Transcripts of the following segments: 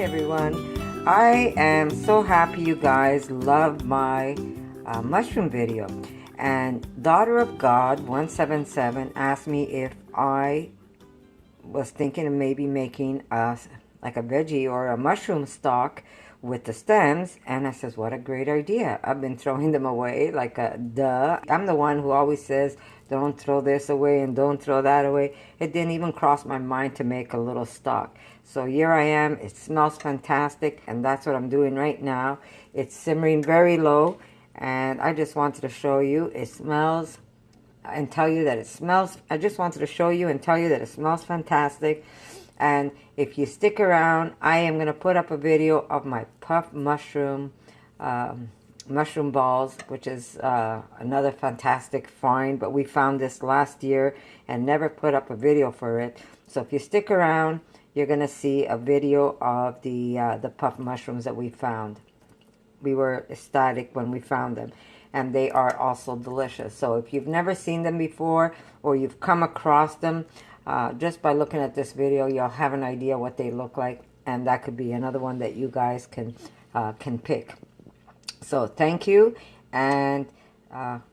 everyone. I am so happy you guys love my mushroom video. And Daughter of God 177 asked me if I was thinking of maybe making like a veggie or a mushroom stock with the stems, and I says, what a great idea. I've been throwing them away like a duh. I'm the one who always says, don't throw this away and don't throw that away. It didn't even cross my mind to make a little stock. So here I am. It smells fantastic, and that's what I'm doing right now. It's simmering very low, and I just wanted to show you it smells and tell you that it smells. I just wanted to show you and tell you that it smells fantastic. And if you stick around, I am going to put up a video of my puff mushroom balls, which is another fantastic find. But we found this last year and never put up a video for it. So if you stick around, you're going to see a video of the puff mushrooms that we found. We were ecstatic when we found them. And they are also delicious. So if you've never seen them before or you've come across them, just by looking at this video, you'll have an idea what they look like, and that could be another one that you guys can pick. So thank you, and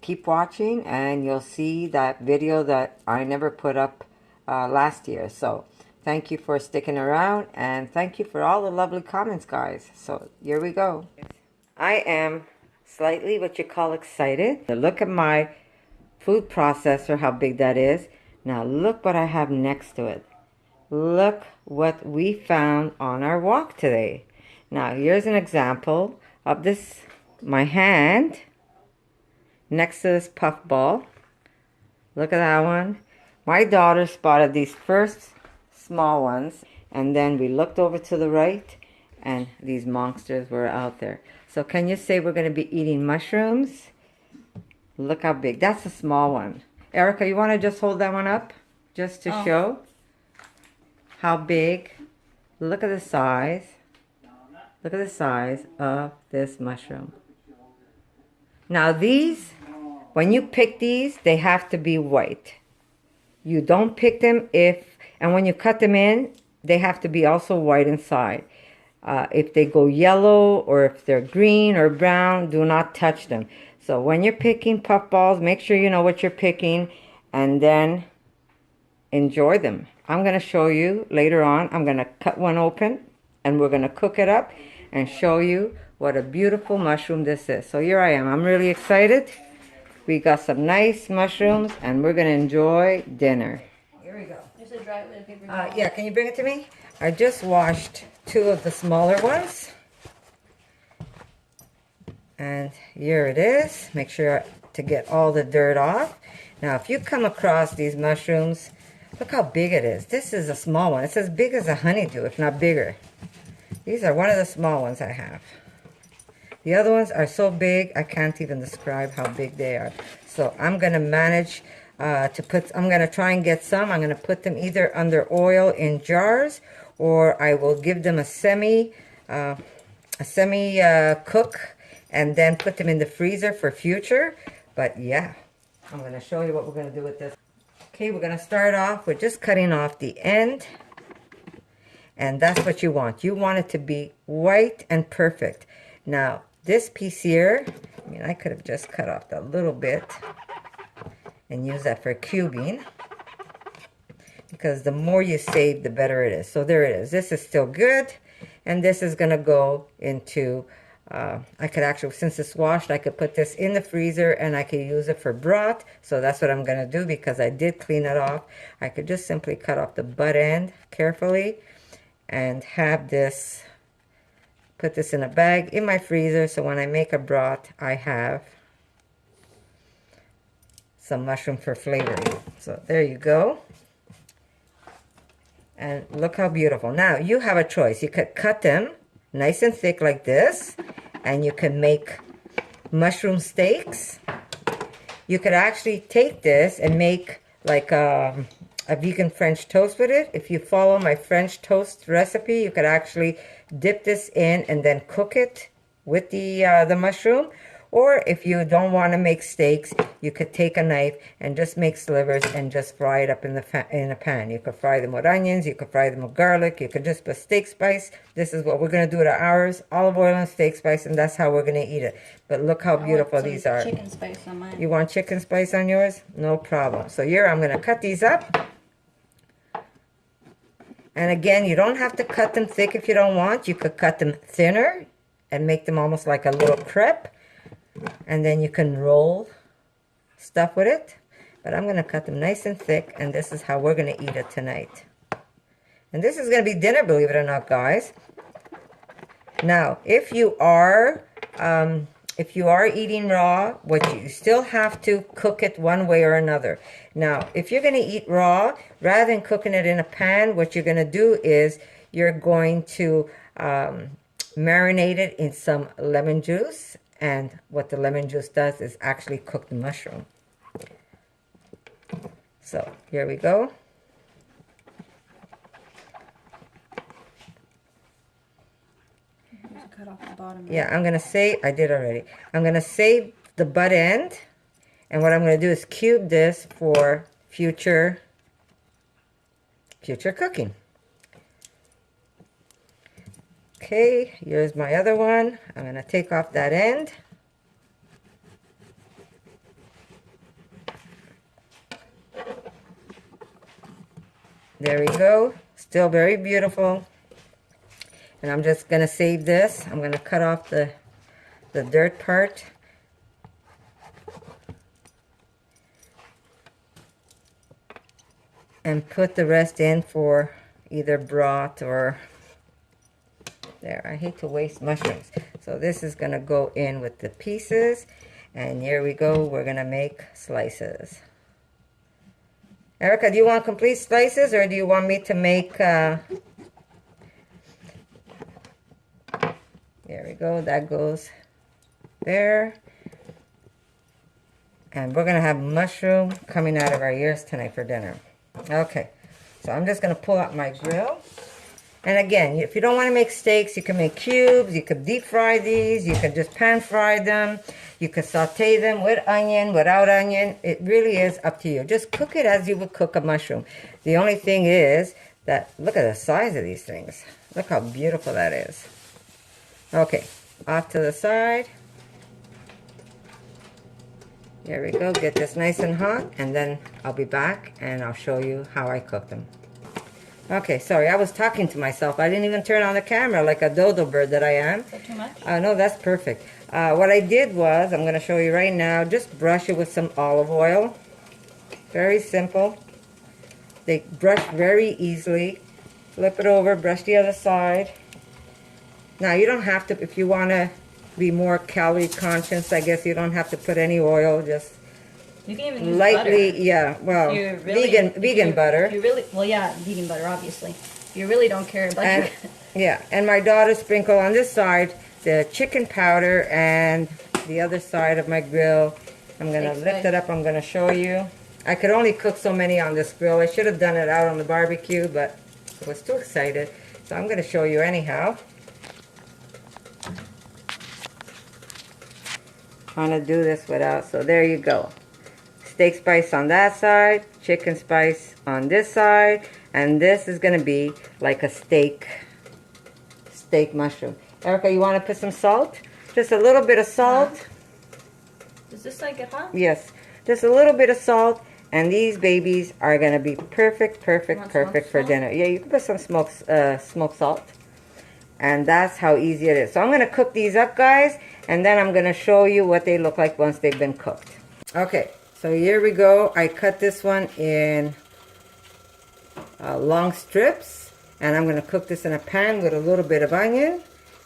keep watching, and you'll see that video that I never put up last year. So thank you for sticking around, and thank you for all the lovely comments, guys. So here we go. I am slightly what you call excited. Look at my food processor, how big that is. Now look what I have next to it. Look what we found on our walk today. Now here's an example of this, my hand next to this puff ball. Look at that one. My daughter spotted these first small ones, and then we looked over to the right and these monsters were out there. So can you say we're going to be eating mushrooms? Look how big. That's a small one. Erica, you want to just hold that one up just to show how big? Look at the size. Look at the size of this mushroom. Now these, when you pick these, they have to be white. You don't pick them and when you cut them in, they have to be also white inside. If they go yellow or if they're green or brown, do not touch them. So when you're picking puff balls, make sure you know what you're picking and then enjoy them. I'm going to show you later on. I'm going to cut one open and we're going to cook it up and show you what a beautiful mushroom this is. So here I am. I'm really excited. We got some nice mushrooms and we're going to enjoy dinner. Here we go. There's a dry paper. Yeah, can you bring it to me? I just washed 2 of the smaller ones. And here it is. Make sure to get all the dirt off. Now, if you come across these mushrooms, look how big it is. This is a small one. It's as big as a honeydew, if not bigger. These are one of the small ones I have. The other ones are so big, I can't even describe how big they are. So I'm going to manage I'm going to try and get some. I'm going to put them either under oil in jars, or I will give them a semi cook and then put them in the freezer for future. But yeah, I'm going to show you what we're going to do with this. Okay, we're going to start off with just cutting off the end. And that's what you want. You want it to be white and perfect. Now, this piece here, I mean, I could have just cut off a little bit and use that for cubing, because the more you save, the better it is. So there it is. This is still good, and this is going to go into, I could actually, since it's washed, I could put this in the freezer and I could use it for broth. So that's what I'm going to do, because I did clean it off. I could just simply cut off the butt end carefully and have this, put this in a bag in my freezer, so when I make a broth, I have some mushroom for flavoring. So there you go. And look how beautiful. Now you have a choice. You could cut them nice and thick like this, and you can make mushroom steaks. You could actually take this and make like a vegan French toast with it. If you follow my French toast recipe, you could actually dip this in and then cook it with the mushroom. Or if you don't want to make steaks, you could take a knife and just make slivers and just fry it up in a pan. You could fry them with onions, you could fry them with garlic, you could just put steak spice. This is what we're going to do to ours, olive oil and steak spice, and that's how we're going to eat it. But look how beautiful these are. Chicken spice on mine. You want chicken spice on yours? No problem. So here I'm going to cut these up. And again, you don't have to cut them thick if you don't want. You could cut them thinner and make them almost like a little crepe. And then you can roll stuff with it. But I'm going to cut them nice and thick, and this is how we're going to eat it tonight. And this is going to be dinner, believe it or not, guys. Now, if you are eating raw, what you still have to cook it one way or another. Now, if you're going to eat raw, rather than cooking it in a pan, what you're going to do is you're going to marinate it in some lemon juice. And what the lemon juice does is actually cook the mushroom. So, here we go. Cut off the bottom. Yeah, I'm going to save, I did already. I'm going to save the butt end. And what I'm going to do is cube this for future cooking. Okay, here's my other one. I'm going to take off that end. There we go. Still very beautiful. And I'm just going to save this. I'm going to cut off the dirt part. And put the rest in for either broth or... There, I hate to waste mushrooms. So this is going to go in with the pieces. And here we go. We're going to make slices. Erica, do you want complete slices or do you want me to make... There we go. That goes there. And we're going to have mushroom coming out of our ears tonight for dinner. Okay. So I'm just going to pull out my grill. And again, if you don't want to make steaks, you can make cubes. You could deep fry these. You could just pan fry them. You could saute them with onion, without onion. It really is up to you. Just cook it as you would cook a mushroom. The only thing is that, look at the size of these things. Look how beautiful that is. Okay, off to the side. There we go. Get this nice and hot. And then I'll be back and I'll show you how I cook them. Okay, sorry, I was talking to myself. I didn't even turn on the camera like a dodo bird that I am. Is that too much? No, that's perfect. What I did was, I'm going to show you right now, just brush it with some olive oil. Very simple. They brush very easily. Flip it over, brush the other side. Now, you don't have to, if you want to be more calorie conscious, I guess you don't have to put any oil, just... You can even use lightly, butter. yeah, well, Really, vegan butter. You really, well, yeah, vegan butter, obviously. You really don't care about And, yeah, and my daughter sprinkle on this side the chicken powder, and the other side of my grill, I'm going to lift it up, I'm going to show you. I could only cook so many on this grill. I should have done it out on the barbecue, but I was too excited. So I'm going to show you anyhow. Trying to do this without, so there you go. Steak spice on that side, chicken spice on this side, and this is going to be like a steak mushroom. Erica, you want to put some salt? Just a little bit of salt. Does this side get hot? Yes, just a little bit of salt, and these babies are going to be perfect for dinner. Yeah, you can put some smoked salt, and that's how easy it is. So I'm going to cook these up, guys, and then I'm going to show you what they look like once they've been cooked. Okay. So here we go. I cut this one in long strips, and I'm going to cook this in a pan with a little bit of onion,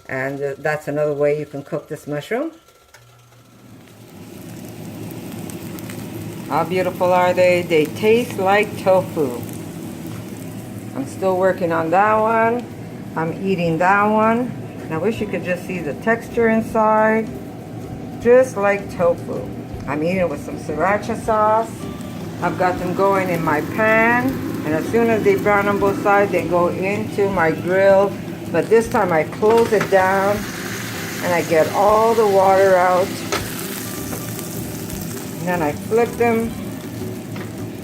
and that's another way you can cook this mushroom. How beautiful are they? They taste like tofu. I'm still working on that one. I'm eating that one. And I wish you could just see the texture inside. Just like tofu. I'm eating it with some sriracha sauce. I've got them going in my pan, and as soon as they brown on both sides, they go into my grill. But this time I close it down, and I get all the water out. then I flip them,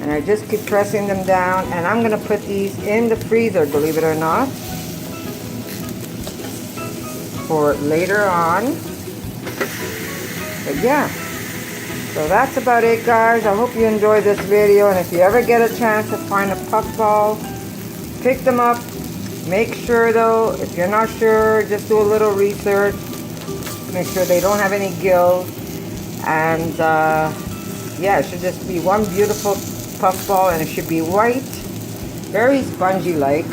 and I just keep pressing them down, and I'm gonna put these in the freezer, believe it or not, for later on. But yeah, so that's about it, guys. I hope you enjoyed this video, and if you ever get a chance to find a puffball, pick them up. Make sure though, if you're not sure, just do a little research. Make sure they don't have any gills, and yeah, it should just be one beautiful puffball, and it should be white, very spongy like,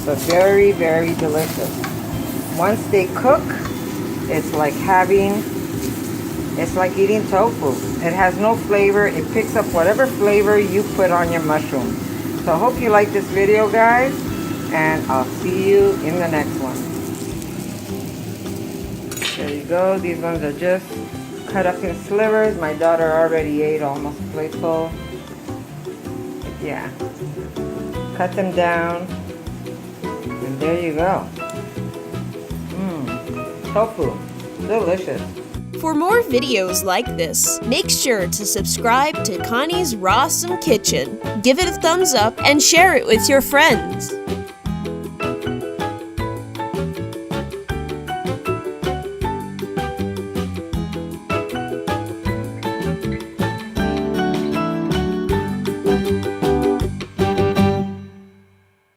so very, very delicious. Once they cook, it's like eating tofu. It has no flavor. It picks up whatever flavor you put on your mushroom. So I hope you like this video, guys, and I'll see you in the next one. There you go. These ones are just cut up in slivers. My daughter already ate almost a plateful. Yeah. Cut them down. And there you go. Tofu. Delicious. For more videos like this, make sure to subscribe to Connie's RAWsome Kitchen, give it a thumbs up, and share it with your friends.